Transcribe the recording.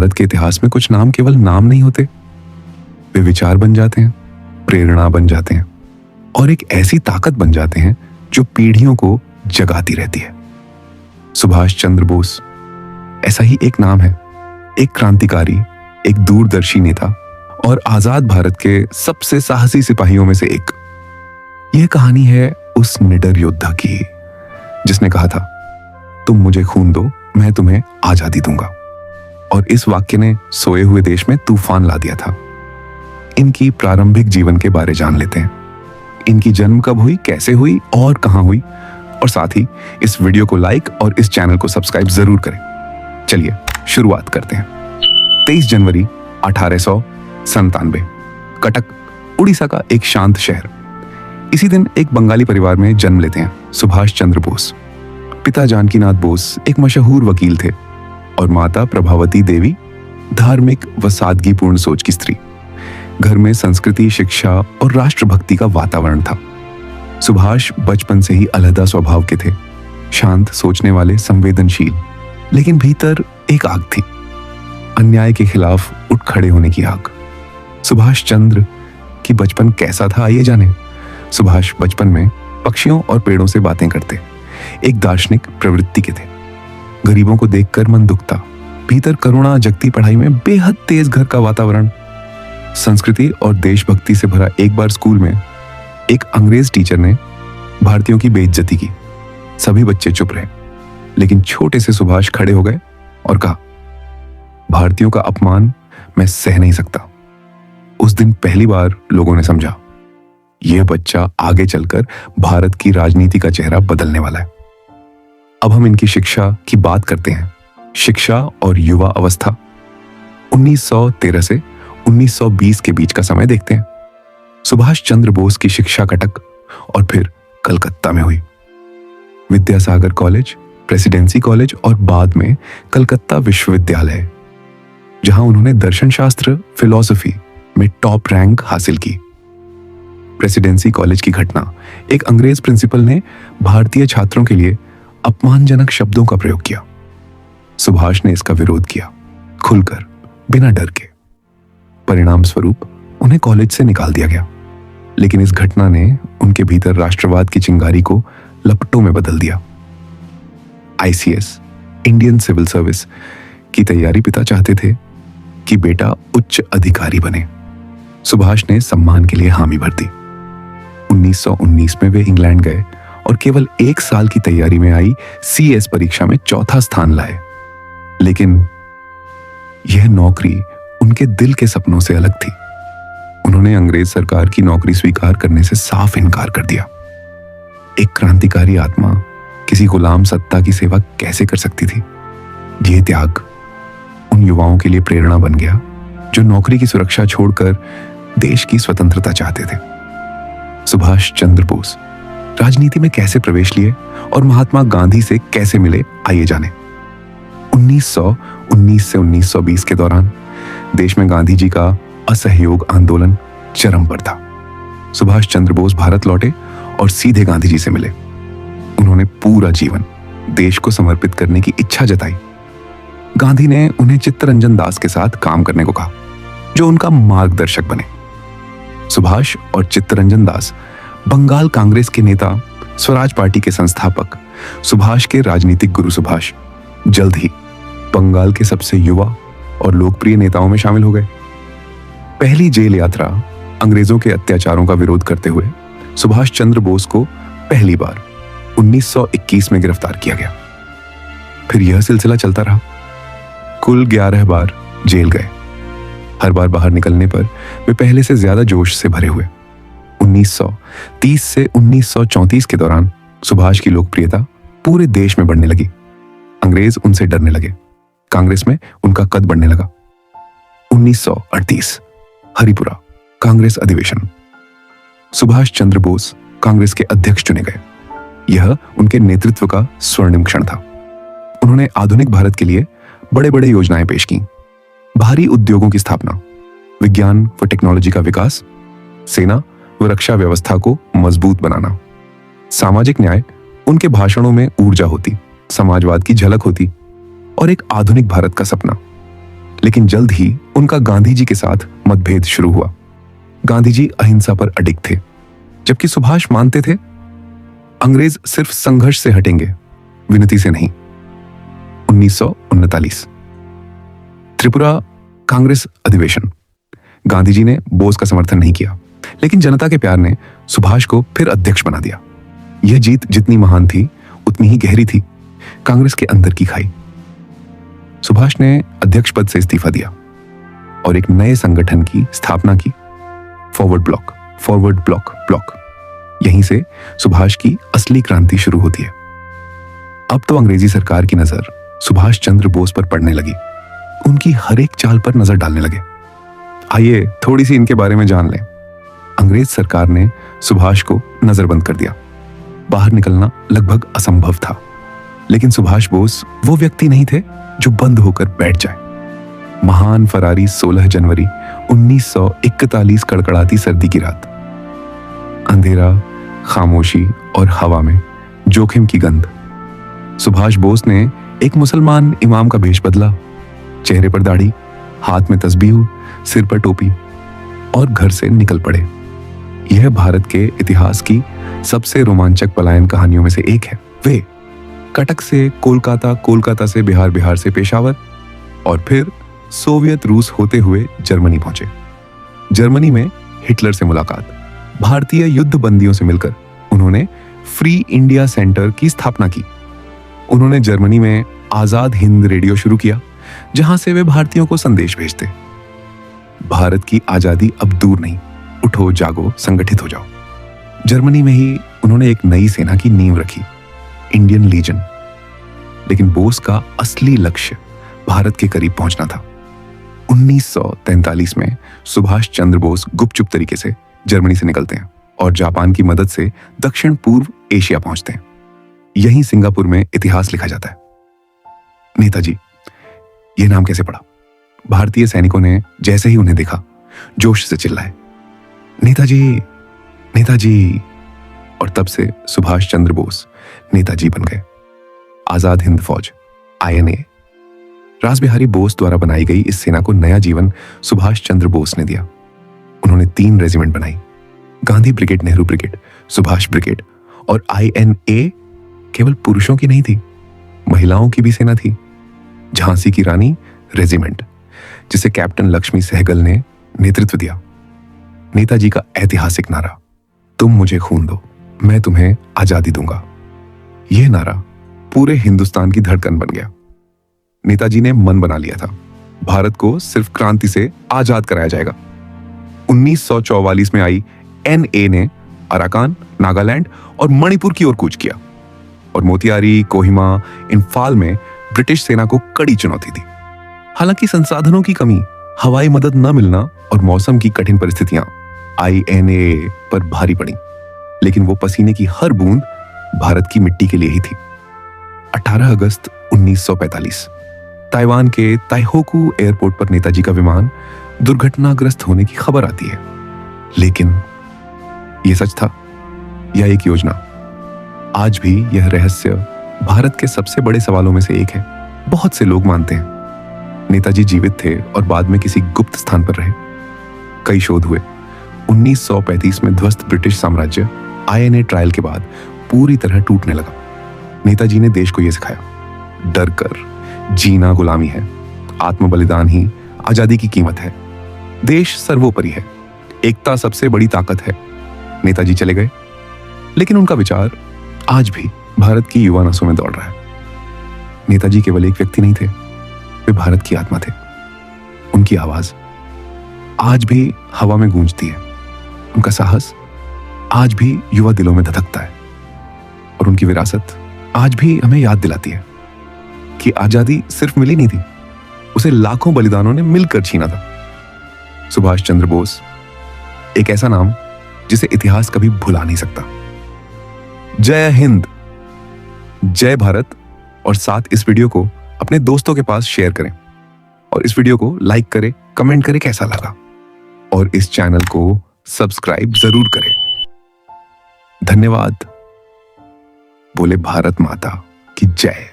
भारत के इतिहास में कुछ नाम केवल नाम नहीं होते, वे विचार बन जाते हैं, प्रेरणा बन जाते हैं और एक ऐसी ताकत बन जाते हैं जो पीढ़ियों को जगाती रहती है। सुभाष चंद्र बोस ऐसा ही एक नाम है, एक क्रांतिकारी, एक दूरदर्शी नेता और आजाद भारत के सबसे साहसी सिपाहियों में से एक। यह कहानी है उस निडर योद्धा की जिसने कहा था, तुम मुझे खून दो, मैं तुम्हें आजादी दूंगा। और इस वाक्य ने सोए हुए देश में तूफान ला दिया था। इनकी प्रारंभिक जीवन के बारे जान लेते हैं। इनकी जन्म कब हुई, कैसे हुई और कहां हुई, और साथ ही इस वीडियो को लाइक और इस चैनल को सब्सक्राइब जरूर करें। चलिए शुरुआत करते हैं। 23 जनवरी 1897, कटक, उड़ीसा का एक शांत शहर। इसी दिन एक बंगाली परिवार में जन्म लेते हैं सुभाष चंद्र बोस। पिता जानकीनाथ बोस एक मशहूर वकील थे और माता प्रभावती देवी धार्मिक व सादगीपूर्ण सोच की स्त्री। घर में संस्कृति, शिक्षा और राष्ट्रभक्ति का वातावरण था। सुभाष बचपन से ही अलहदा स्वभाव के थे, शांत, सोचने वाले, संवेदनशील, लेकिन भीतर एक आग थी, अन्याय के खिलाफ उठ खड़े होने की आग। सुभाष चंद्र की बचपन कैसा था, आइए जाने। सुभाष बचपन में पक्षियों और पेड़ों से बातें करते, एक दार्शनिक प्रवृत्ति के थे। गरीबों को देखकर मन दुखता, भीतर करुणा जगती, पढ़ाई में बेहद तेज घर का वातावरण। संस्कृति और देशभक्ति से भरा। एक बार स्कूल में एक अंग्रेज टीचर ने भारतीयों की बेइज्जती की। सभी बच्चे चुप रहे, लेकिन छोटे से सुभाष खड़े हो गए और कहा, भारतीयों का अपमान मैं सह नहीं सकता। उस दिन पहली बार लोगों ने समझा, यह बच्चा आगे चलकर भारत की राजनीति का चेहरा बदलने वाला है। अब हम इनकी शिक्षा की बात करते हैं। शिक्षा और युवा अवस्था 1913 से 1920 के बीच का समय देखते हैं। सुभाष चंद्र बोस की शिक्षा कटक और फिर कलकत्ता में हुई। विद्यासागर कॉलेज, प्रेसिडेंसी कॉलेज और बाद में कलकत्ता विश्वविद्यालय, जहां उन्होंने दर्शन शास्त्र, फिलॉसफी में टॉप रैंक हासिल की। प्रेसिडेंसी कॉलेज की घटना, एक अंग्रेज प्रिंसिपल ने भारतीय छात्रों के लिए अपमानजनक शब्दों का प्रयोग किया। सुभाष ने इसका विरोध किया, खुलकर, बिना डर के। परिणाम स्वरूप उन्हें कॉलेज से निकाल दिया गया। लेकिन इस घटना ने उनके भीतर राष्ट्रवाद की चिंगारी को लपटों में बदल दिया। आईसीएस, इंडियन सिविल सर्विस की तैयारी पिता चाहते थे कि बेटा उच्च अधिकारी बने। सुभाष ने सम्मान के लिए हामी भर दी। 1919 में वे इंग्लैंड गए और केवल 1 साल की तैयारी में आई सीएस परीक्षा में चौथा स्थान लाए। लेकिन यह नौकरी उनके दिल के सपनों से अलग थी। उन्होंने अंग्रेज सरकार की नौकरी स्वीकार करने से साफ इनकार कर दिया। एक क्रांतिकारी आत्मा किसी गुलाम सत्ता की सेवा कैसे कर सकती थी? यह त्याग उन युवाओं के लिए प्रेरणा बन गया जो नौकरी की सुरक्षा छोड़कर देश की स्वतंत्रता चाहते थे। सुभाष चंद्र बोस राजनीति में कैसे प्रवेश लिए और महात्मा गांधी से कैसे मिले, आइए जाने। 1919 से 1920 के दौरान देश में गांधी जी का असहयोग आंदोलन चरम पर था। सुभाष चंद्र बोस भारत लौटे और सीधे गांधी जी से मिले। उन्होंने पूरा जीवन देश को समर्पित करने की इच्छा जताई। गांधी ने उन्हें चित्तरंजन दास के साथ काम करने को कहा, जो उनका मार्गदर्शक बने। सुभाष और चित्तरंजन दास बंगाल कांग्रेस के नेता, स्वराज पार्टी के संस्थापक, सुभाष के राजनीतिक गुरु सुभाष जल्द ही बंगाल के सबसे युवा और लोकप्रिय नेताओं में शामिल हो गए। पहली जेल यात्रा अंग्रेजों के अत्याचारों का विरोध करते हुए सुभाष चंद्र बोस को पहली बार 1921 में गिरफ्तार किया गया। फिर यह सिलसिला चलता रहा। कुल 11 बार जेल गए। हर बार बाहर निकलने पर वे पहले से ज्यादा जोश से भरे हुए। 1930 से 1934 के दौरान सुभाष की लोकप्रियता पूरे देश में बढ़ने लगी। अंग्रेज उनसे डरने लगे। कांग्रेस में उनका कद बढ़ने लगा। 1938 हरिपुरा कांग्रेस अधिवेशन। सुभाष चंद्र बोस कांग्रेस के अध्यक्ष चुने गए। यह उनके नेतृत्व का स्वर्णिम क्षण था। उन्होंने आधुनिक भारत के लिए बड़े बड़े योजनाएं पेश की। भारी उद्योगों की स्थापना, विज्ञान व टेक्नोलॉजी का विकास, सेना व रक्षा व्यवस्था को मजबूत बनाना। सामाजिक न्याय उनके भाषणों में ऊर्जा होती, समाजवाद की झलक होती और एक आधुनिक भारत का सपना। लेकिन जल्द ही उनका गांधी जी के साथ मतभेद शुरू हुआ। गांधी जी अहिंसा पर अडिग थे, जबकि सुभाष मानते थे अंग्रेज सिर्फ संघर्ष से हटेंगे, विनती से नहीं। 1939 त्रिपुरा कांग्रेस अधिवेशन। गांधी जी ने बोस का समर्थन नहीं किया, लेकिन जनता के प्यार ने सुभाष को फिर अध्यक्ष बना दिया। यह जीत जितनी महान थी उतनी ही गहरी थी कांग्रेस के अंदर की खाई। सुभाष ने अध्यक्ष पद से इस्तीफा दिया और एक नए संगठन की स्थापना की, फॉरवर्ड ब्लॉक। यहीं से सुभाष की असली क्रांति शुरू होती है। अब तो अंग्रेजी सरकार की नजर सुभाष चंद्र बोस पर पड़ने लगी, उनकी हर एक चाल पर नजर डालने लगे। आइए थोड़ी सी इनके बारे में जान लें। अंग्रेज सरकार ने सुभाष को नजरबंद कर दिया। बाहर निकलना लगभग असंभव था, लेकिन सुभाष बोस वो व्यक्ति नहीं थे जो बंद होकर बैठ जाए। महान फरारी 16 जनवरी 1941 कड़कड़ाती सर्दी की रात, अंधेरा, खामोशी और हवा में जोखिम की गंध। सुभाष बोस ने एक मुसलमान इमाम का भेष बदला, चेहरे पर दाढ़ी, हाथ में तस्बीह, सिर पर टोपी, और घर से निकल पड़े। यह भारत के इतिहास की सबसे रोमांचक पलायन कहानियों में से एक है। वे कटक से कोलकाता, कोलकाता से बिहार, बिहार से पेशावर और फिर सोवियत रूस होते हुए जर्मनी पहुंचे। जर्मनी में हिटलर से मुलाकात, भारतीय युद्ध बंदियों से मिलकर उन्होंने फ्री इंडिया सेंटर की स्थापना की। उन्होंने जर्मनी में आजाद हिंद रेडियो शुरू किया, जहां से वे भारतीयों को संदेश भेजते। भारत की आजादी अब दूर नहीं, उठो जागो, संगठित हो जाओ। जर्मनी में ही उन्होंने एक नई सेना की नींव रखी, इंडियन लीजन। लेकिन बोस का असली लक्ष्य भारत के करीब पहुंचना था। 1943 में सुभाष चंद्र बोस गुपचुप तरीके से जर्मनी से निकलते हैं और जापान की मदद से दक्षिण पूर्व एशिया पहुंचते हैं। यहीं सिंगापुर में इतिहास लिखा जाता है। नेताजी, यह नाम कैसे पड़ा? भारतीय सैनिकों ने जैसे ही उन्हें देखा जोश से चिल्लाए, नेताजी, नेताजी। और तब से सुभाष चंद्र बोस नेताजी बन गए। आजाद हिंद फौज, INA, रास बिहारी बोस द्वारा बनाई गई इस सेना को नया जीवन सुभाष चंद्र बोस ने दिया। उन्होंने 3 रेजिमेंट बनाई, Gandhi brigade, Nehru brigade, Subhash brigade. और INA केवल पुरुषों की नहीं थी, महिलाओं की भी सेना थी। झांसी की रानी रेजिमेंट, जिसे कैप्टन लक्ष्मी सहगल ने नेतृत्व दिया। नेताजी का ऐतिहासिक नारा, तुम मुझे खून दो, मैं तुम्हें आजादी दूंगा, यह नारा पूरे हिंदुस्तान की धड़कन बन गया। नेताजी ने मन बना लिया था, भारत को सिर्फ क्रांति से आजाद कराया जाएगा। 1944 में आई NA ने अराकान, नागालैंड और मणिपुर की ओर कूच किया, और मोतिहारी, कोहिमा, इंफाल में ब्रिटिश सेना को कड़ी चुनौती दी। हालांकि संसाधनों की कमी, हवाई मदद न मिलना और मौसम की कठिन परिस्थितियां INA पर भारी पड़ी, लेकिन वो पसीने की हर बूंद भारत की मिट्टी के लिए ही थी। 18 अगस्त 1945 ताइवान के ताइहोकू एयरपोर्ट पर नेताजी का विमान दुर्घटनाग्रस्त होने की खबर आती है। लेकिन यह सच था या एक योजना? आज भी यह रहस्य भारत के सबसे बड़े सवालों में से एक है। बहुत से लोग मानते हैं नेताजी जीवित थे और बाद में किसी गुप्त स्थान पर रहे। कई शोध हुए। 1935 में ध्वस्त ब्रिटिश साम्राज्य INA ट्रायल के बाद पूरी तरह टूटने लगा। नेताजी ने देश को यह सिखाया, डर कर जीना गुलामी है, आत्म बलिदान ही आजादी की कीमत है, देश सर्वोपरि है, एकता सबसे बड़ी ताकत है। नेताजी चले गए, लेकिन उनका विचार आज भी भारत की युवा नसों में दौड़ रहा है। नेताजी केवल एक व्यक्ति नहीं थे, वे भारत की आत्मा थे। उनकी आवाज आज भी हवा में गूंजती है, उनका साहस आज भी युवा दिलों में धधकता है, और उनकी विरासत आज भी हमें याद दिलाती है कि आजादी सिर्फ मिली नहीं थी, उसे लाखों बलिदानों ने मिलकर छीना था। सुभाष चंद्र बोस, एक ऐसा नाम जिसे इतिहास कभी भुला नहीं सकता। जय हिंद, जय भारत। और साथ इस वीडियो को अपने दोस्तों के पास शेयर करें, और इस वीडियो को लाइक करें, कमेंट करें कैसा लगा, और इस चैनल को सब्सक्राइब जरूर करें। धन्यवाद। बोले भारत माता की जय।